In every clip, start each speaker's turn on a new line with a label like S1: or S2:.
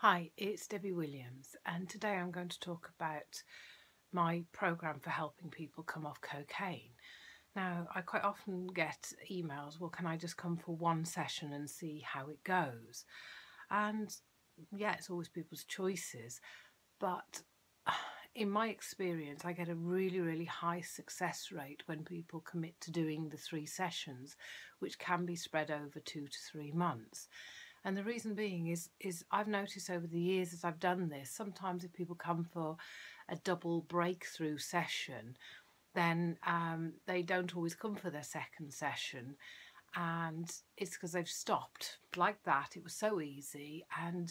S1: Hi, it's Debbie Williams, and today I'm going to talk about my program for helping people come off cocaine. Now, I quite often get emails, well, can I just come for one session and see how it goes? And yeah, it's always people's choices, but in my experience, I get a really high success rate when people commit to doing the 3 sessions, which can be spread over 2 to 3 months. And the reason being is I've noticed over the years as I've done this, sometimes if people come for a double breakthrough session, then they don't always come for their second session. And it's because they've stopped like that. It was so easy and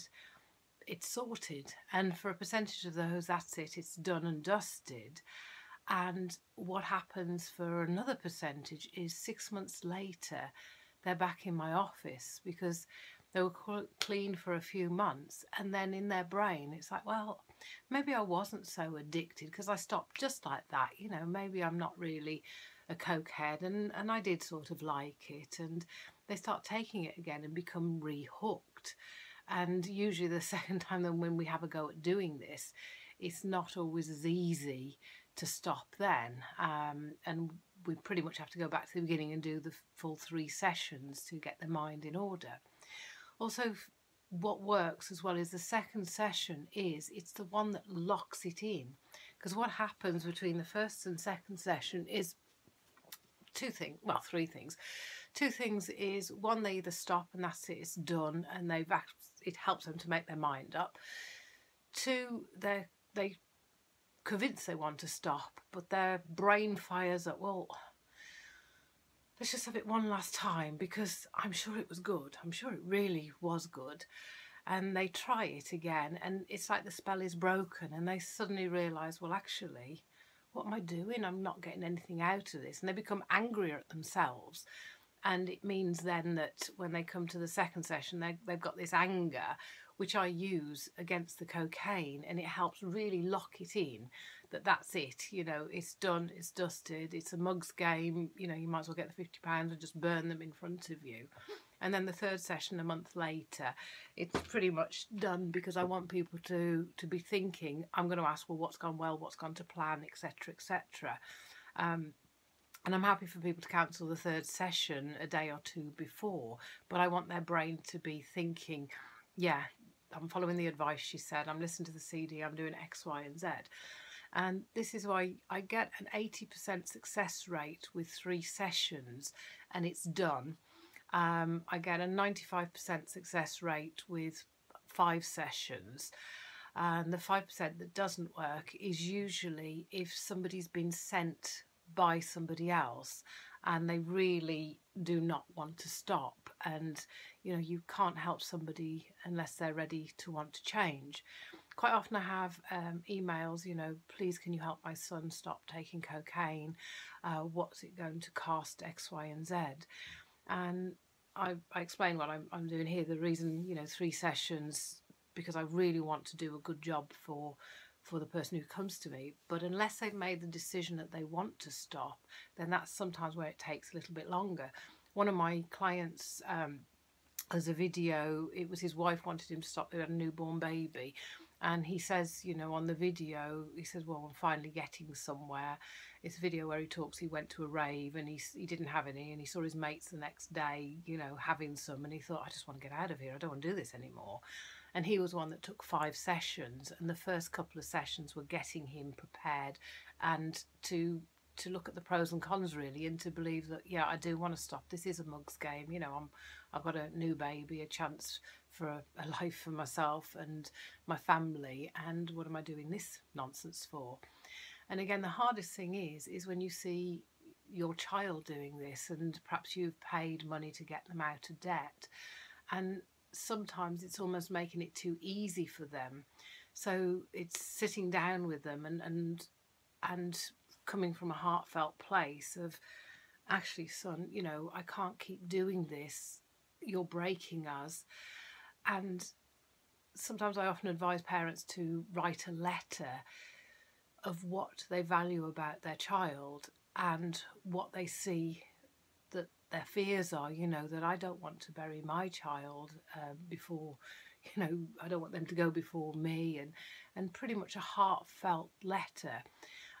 S1: it's sorted. And for a percentage of those, that's it. It's done and dusted. And what happens for another percentage is 6 months later, they're back in my office because they were clean for a few months, and then in their brain it's like, well, maybe I wasn't so addicted because I stopped just like that, maybe I'm not really a cokehead, and I did sort of like it, and they start taking it again and become re-hooked. And usually the second time then when we have a go at doing this, it's not always as easy to stop then, and we pretty much have to go back to the beginning and do the full 3 sessions to get the mind in order. Also, what works as well is the second session it's the one that locks it in, because what happens between the first and second session is three things. Two things is, one, they either stop and that's it, it's done, and it helps them to make their mind up. Two, they convinced they want to stop, but their brain fires up, well, let's just have it one last time because I'm sure it was good. I'm sure it really was good. And they try it again and it's like the spell is broken and they suddenly realise, well, actually, what am I doing? I'm not getting anything out of this. And they become angrier at themselves. And it means then that when they come to the second session, they've got this anger, which I use against the cocaine, and it helps really lock it in that that's it, it's done, it's dusted, it's a mug's game, you might as well get the £50 and just burn them in front of you. And then the third session a month later, it's pretty much done, because I want people to be thinking, I'm going to ask, well, what's gone well, what's gone to plan, etc, etc. And I'm happy for people to cancel the third session a day or two before, but I want their brain to be thinking, yeah, I'm following the advice she said, I'm listening to the CD, I'm doing X, Y and Z. And this is why I get an 80% success rate with 3 sessions and it's done. I get a 95% success rate with 5 sessions. And the 5% that doesn't work is usually if somebody's been sent by somebody else and they really do not want to stop, and you can't help somebody unless they're ready to want to change. Quite often I have emails, please can you help my son stop taking cocaine, what's it going to cost, X, Y and Z. And I explain what I'm doing here, the reason, 3 sessions, because I really want to do a good job for the person who comes to me. But unless they've made the decision that they want to stop, then that's sometimes where it takes a little bit longer. One of my clients, as a video, it was his wife wanted him to stop, they had a newborn baby, and he says, on the video, he says, well, I'm finally getting somewhere. It's a video where he talks, he went to a rave and he didn't have any, and he saw his mates the next day, having some, and he thought, I just want to get out of here, I don't want to do this anymore. And he was one that took 5 sessions, and the first couple of sessions were getting him prepared and to look at the pros and cons really, and to believe that, yeah, I do want to stop. This is a mug's game, I've got a new baby, a chance for a life for myself and my family, and what am I doing this nonsense for? And again, the hardest thing is when you see your child doing this, and perhaps you've paid money to get them out of debt, and sometimes it's almost making it too easy for them. So it's sitting down with them and coming from a heartfelt place of, actually, son, I can't keep doing this, you're breaking us. And sometimes I often advise parents to write a letter of what they value about their child and what they see that their fears are, you know, that I don't want to bury my child before, you know, I don't want them to go before me, and pretty much a heartfelt letter.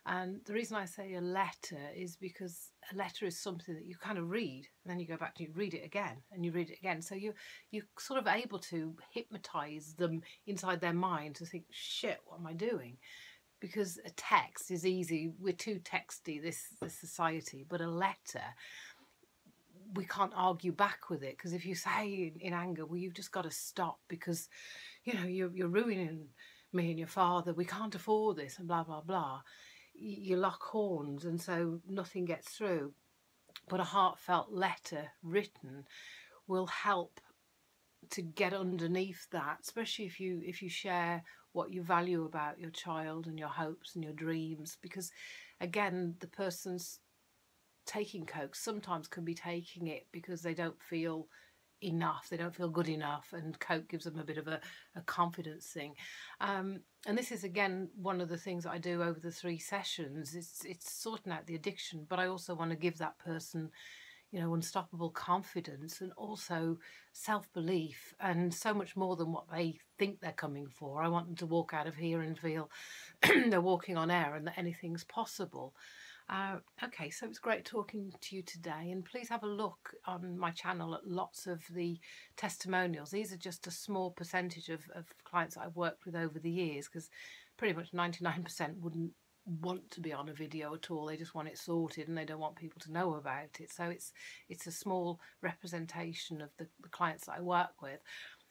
S1: And the reason I say a letter is because a letter is something that you kind of read, and then you go back to you read it again and you read it again. So you're sort of able to hypnotize them inside their mind to think, shit, what am I doing? Because a text is easy. We're too texty, this society. But a letter, we can't argue back with it, because if you say in anger, well, you've just got to stop, because you know you're ruining me and your father, we can't afford this, and blah blah blah, you lock horns, and so nothing gets through. But a heartfelt letter written will help to get underneath that, especially if you share what you value about your child and your hopes and your dreams. Because again, the person's taking coke sometimes can be taking it because they don't feel enough, they don't feel good enough, and coke gives them a bit of a confidence thing. And this is again one of the things that I do over the 3 sessions. It's sorting out the addiction, but I also want to give that person, you know, unstoppable confidence, and also self-belief, and so much more than what they think they're coming for. I want them to walk out of here and feel they're walking on air and that anything's possible. Okay, so it's great talking to you today, and please have a look on my channel at lots of the testimonials. These are just a small percentage of clients that I've worked with over the years, because pretty much 99% wouldn't want to be on a video at all. They just want it sorted and they don't want people to know about it. So it's a small representation of the clients that I work with.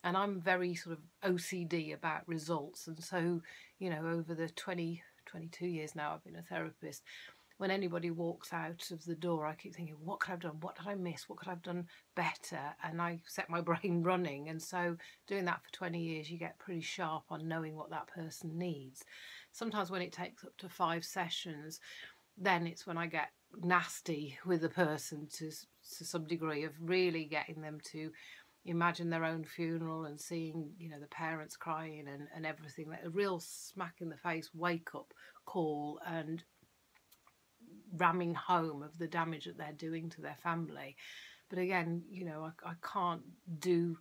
S1: And I'm very sort of OCD about results, and so, you know, over the 22 years now I've been a therapist, when anybody walks out of the door, I keep thinking, what could I have done? What did I miss? What could I have done better? And I set my brain running. And so doing that for 20 years, you get pretty sharp on knowing what that person needs. Sometimes when it takes up to 5 sessions, then it's when I get nasty with the person to some degree of really getting them to imagine their own funeral and seeing, you know, the parents crying and everything. Like a real smack in the face wake up call, and ramming home of the damage that they're doing to their family. But again, you know, I can't do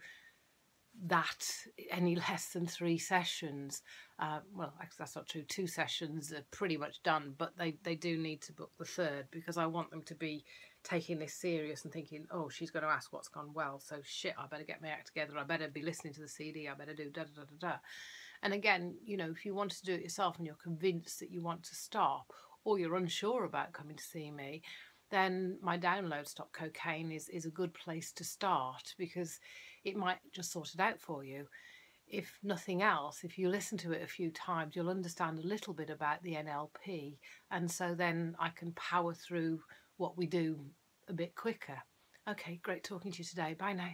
S1: that any less than 3 sessions. Well, actually that's not true. 2 sessions are pretty much done, but they do need to book the 3rd, because I want them to be taking this serious and thinking, oh, she's going to ask what's gone well, so shit, I better get my act together, I better be listening to the CD, I better do da da da da da. And again, you know, if you want to do it yourself and you're convinced that you want to stop, or you're unsure about coming to see me, then my download Stop Cocaine is a good place to start, because it might just sort it out for you. If nothing else, if you listen to it a few times, you'll understand a little bit about the NLP, and so then I can power through what we do a bit quicker. Okay, great talking to you today. Bye now.